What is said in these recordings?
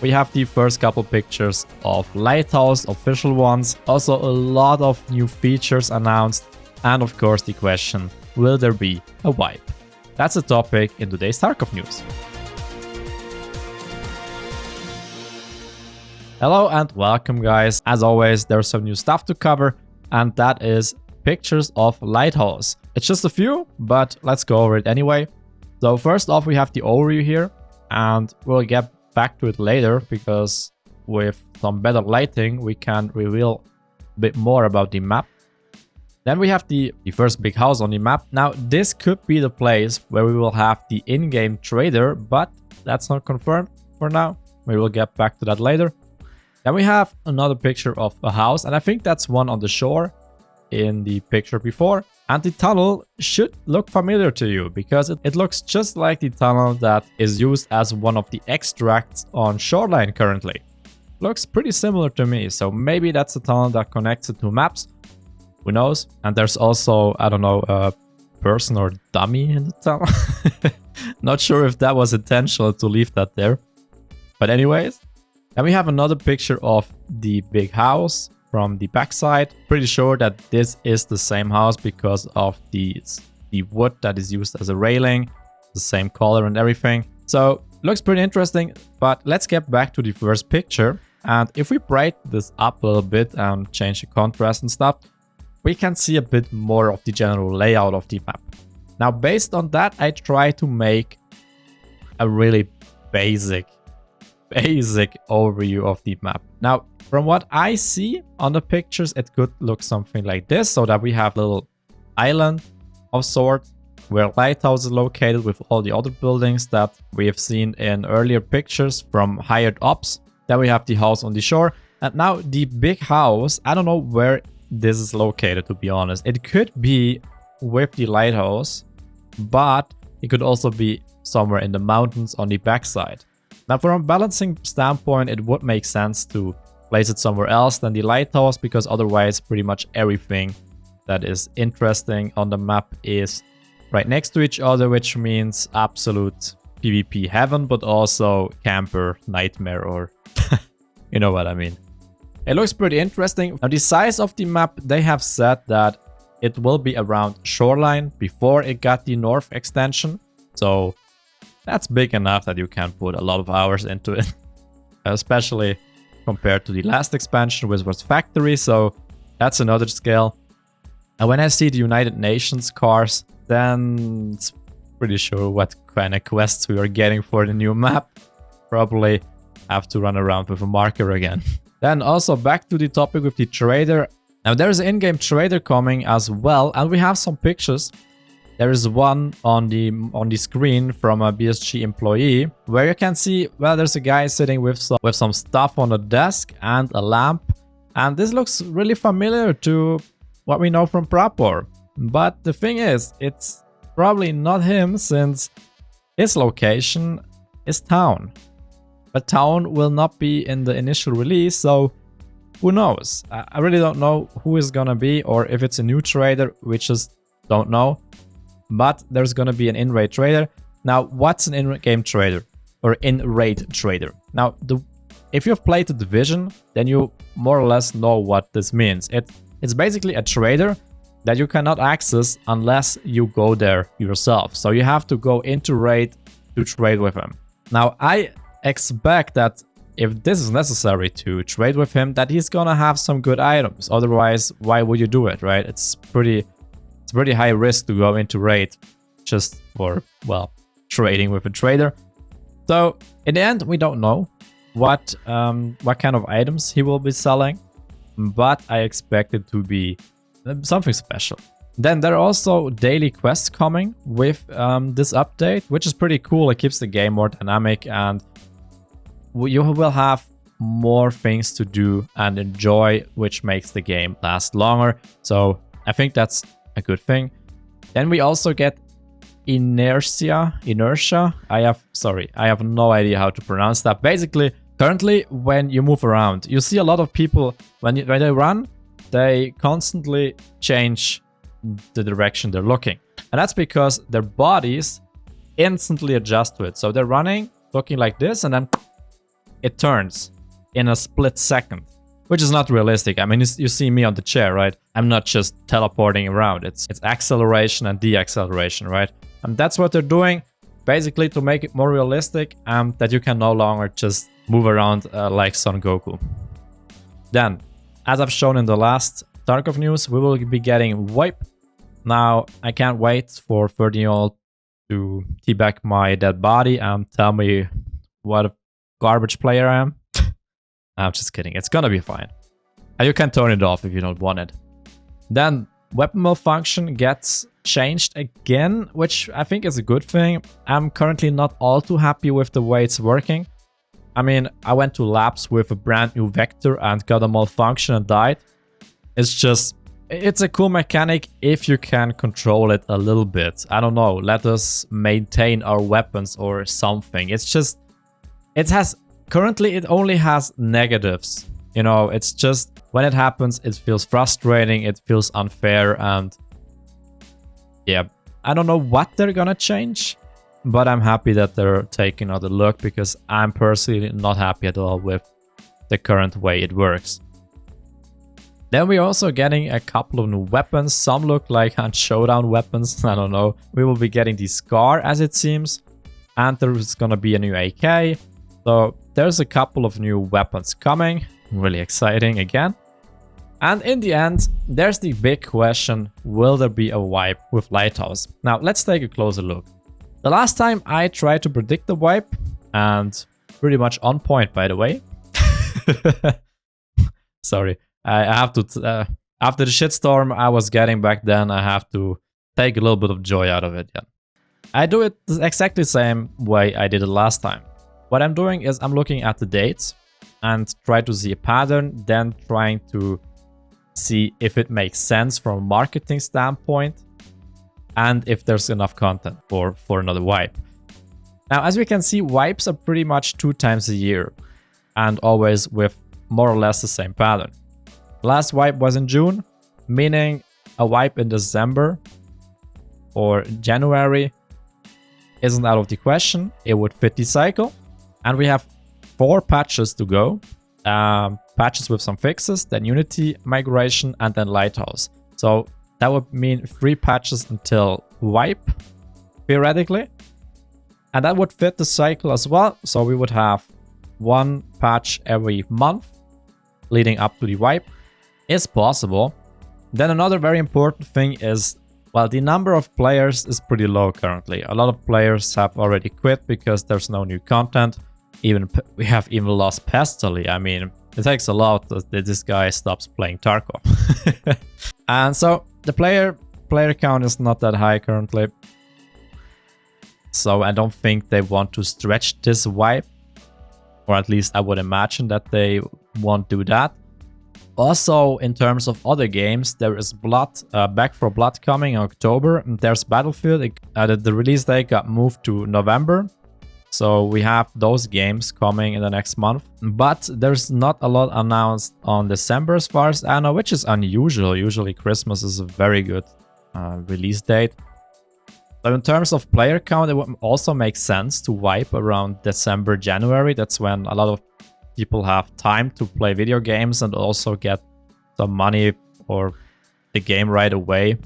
we have the first couple pictures of Lighthouse, official ones. Also a lot of new features announced. And of course the question, will there be a wipe? That's the topic in today's Tarkov news. Hello and welcome guys. As always, there's some new stuff to cover, and that is pictures of Lighthouse. It's just a few, but let's go over it anyway. So first off, we have the overview here, and we'll get back to it later because with some better lighting, we can reveal a bit more about the map. Then we have the first big house on the map. Now, this could be the place where we will have the in-game trader, but that's not confirmed for now. We will get back to that later. Then we have another picture of a house, and I think that's one on the shore in the picture before. And the tunnel should look familiar to you because it looks just like the tunnel that is used as one of the extracts on Shoreline currently. Looks pretty similar to me, so maybe that's the tunnel that connects the two maps. Who knows? And there's also, I don't know, a person or dummy in the tunnel. Not sure if that was intentional to leave that there. But anyways. Then we have another picture of the big house from the backside. Pretty sure that this is the same house because of the wood that is used as a railing. The same color and everything. So looks pretty interesting, but let's get back to the first picture. And if we brighten this up a little bit and change the contrast and stuff, we can see a bit more of the general layout of the map. Now, based on that, I try to make a really basic overview of the map. Now, from what I see on the pictures, it could look something like this, so that we have a little island of sorts where Lighthouse is located with all the other buildings that we have seen in earlier pictures from hired ops. Then we have the house on the shore, and now the big house, I don't know where this is located, to be honest. It could be with the Lighthouse, but it could also be somewhere in the mountains on the backside. Now, from a balancing standpoint, it would make sense to place it somewhere else than the Lighthouse, because otherwise pretty much everything that is interesting on the map is right next to each other, which means absolute PvP heaven, but also camper nightmare, or you know what I mean. It looks pretty interesting. Now, the size of the map, they have said that it will be around Shoreline before it got the north extension. So that's big enough that you can put a lot of hours into it, especially compared to the last expansion, which was Factory. So that's another scale. And when I see the United Nations cars, then it's pretty sure what kind of quests we are getting for the new map. Probably have to run around with a marker again. Then also back to the topic with the trader. Now there's an in-game trader coming as well, and we have some pictures. There is one on the screen from a BSG employee where you can see, well, there's a guy sitting with some stuff on a desk and a lamp, and this looks really familiar to what we know from Prapor. But the thing is, it's probably not him, since his location is town. But town will not be in the initial release, so who knows? I really don't know who is gonna be, or if it's a new trader, we just don't know. But there's gonna be an in-raid trader. Now, what's an in-game trader or in-raid trader? Now, if you've played the Division, then you more or less know what this means. It's basically a trader that you cannot access unless you go there yourself. So you have to go into raid to trade with him. Now, I expect that if this is necessary to trade with him, that he's gonna have some good items. Otherwise, why would you do it, right? It's pretty high risk to go into raid just for, well, trading with a trader. So in the end, we don't know what kind of items he will be selling, but I expect it to be something special. Then there are also daily quests coming with this update, which is pretty cool. It keeps the game more dynamic, and you will have more things to do and enjoy, which makes the game last longer. So I think that's a good thing. Then we also get inertia. I have no idea how to pronounce that. Basically, currently when you move around, you see a lot of people when they run, they constantly change the direction they're looking, and that's because their bodies instantly adjust to it. So they're running, looking like this, and then it turns in a split second, which is not realistic. I mean, you see me on the chair, right? I'm not just teleporting around. It's acceleration and deceleration, right? And that's what they're doing, basically to make it more realistic, that you can no longer just move around like Son Goku. Then, as I've shown in the last Tarkov news, we will be getting Wipe. Now, I can't wait for 30-year-old to teabag my dead body and tell me what a garbage player I am. I'm just kidding. It's gonna be fine. And you can turn it off if you don't want it. Then, weapon malfunction gets changed again, which I think is a good thing. I'm currently not all too happy with the way it's working. I mean, I went to labs with a brand new Vector and got a malfunction and died. It's a cool mechanic if you can control it a little bit. I don't know, let us maintain our weapons or something. Currently it only has negatives. You know, it's just, when it happens, it feels frustrating, it feels unfair, and yeah, I don't know what they're gonna change, but I'm happy that they're taking another look, because I'm personally not happy at all with the current way it works. Then we're also getting a couple of new weapons. Some look like showdown weapons, I don't know. We will be getting the Scar, as it seems, and there's gonna be a new AK. So there's a couple of new weapons coming, really exciting again. And in the end, there's the big question, will there be a wipe with Lighthouse? Now, let's take a closer look. The last time I tried to predict the wipe, and pretty much on point, by the way. Sorry, I have to, after the shitstorm I was getting back then, I have to take a little bit of joy out of it. Yeah, I do it exactly the same way I did it last time. What I'm doing is I'm looking at the dates and try to see a pattern, then trying to see if it makes sense from a marketing standpoint and if there's enough content for another wipe. Now, as we can see, wipes are pretty much 2 times a year and always with more or less the same pattern. Last wipe was in June, meaning a wipe in December or January isn't out of the question. It would fit the cycle. And we have 4 patches to go. Patches with some fixes, then Unity migration, and then Lighthouse. So that would mean 3 patches until wipe, theoretically. And that would fit the cycle as well. So we would have 1 patch every month leading up to the wipe. It's possible. Then another very important thing is, well, the number of players is pretty low currently. A lot of players have already quit because there's no new content. We have even lost Pestily. I mean, it takes a lot that this guy stops playing Tarkov. And so the player count is not that high currently. So I don't think they want to stretch this wipe. Or at least I would imagine that they won't do that. Also, in terms of other games, there is Back 4 Blood coming in October. And there's Battlefield. The release date got moved to November. So we have those games coming in the next month. But there's not a lot announced on December as far as I know, which is unusual. Usually Christmas is a very good release date. So in terms of player count, it would also make sense to wipe around December, January. That's when a lot of people have time to play video games and also get some money or the game right away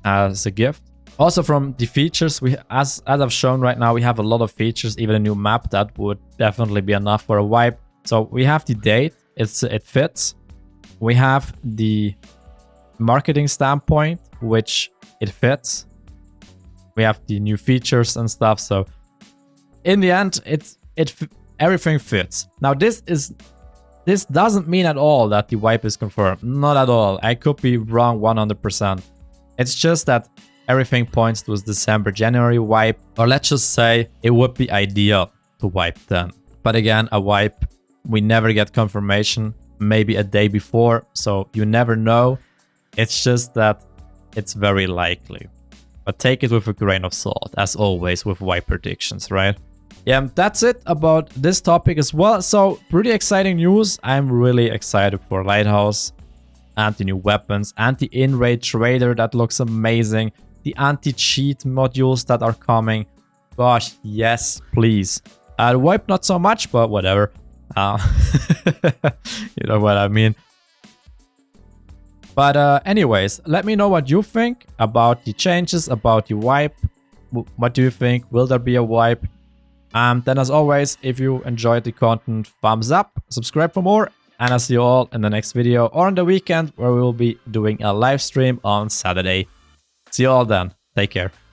as a gift. Also from the features, as I've shown right now, we have a lot of features, even a new map that would definitely be enough for a wipe. So we have the date, it fits. We have the marketing standpoint, which it fits. We have the new features and stuff. So in the end, everything fits. Now this doesn't mean at all that the wipe is confirmed. Not at all. I could be wrong 100%. It's just that everything points to December, January wipe, or let's just say it would be ideal to wipe then. But again, a wipe, we never get confirmation, maybe a day before, so you never know. It's just that it's very likely. But take it with a grain of salt, as always with wipe predictions, right? Yeah, that's it about this topic as well. So pretty exciting news. I'm really excited for Lighthouse and the new weapons and the in-raid trader that looks amazing. The anti-cheat modules that are coming. Gosh, yes, please. The wipe not so much, but whatever. Uh, you know what I mean. But anyways, let me know what you think about the changes, about the wipe. What do you think? Will there be a wipe? Then as always, if you enjoyed the content, thumbs up, subscribe for more, and I'll see you all in the next video or on the weekend where we will be doing a live stream on Saturday. See you all then. Take care.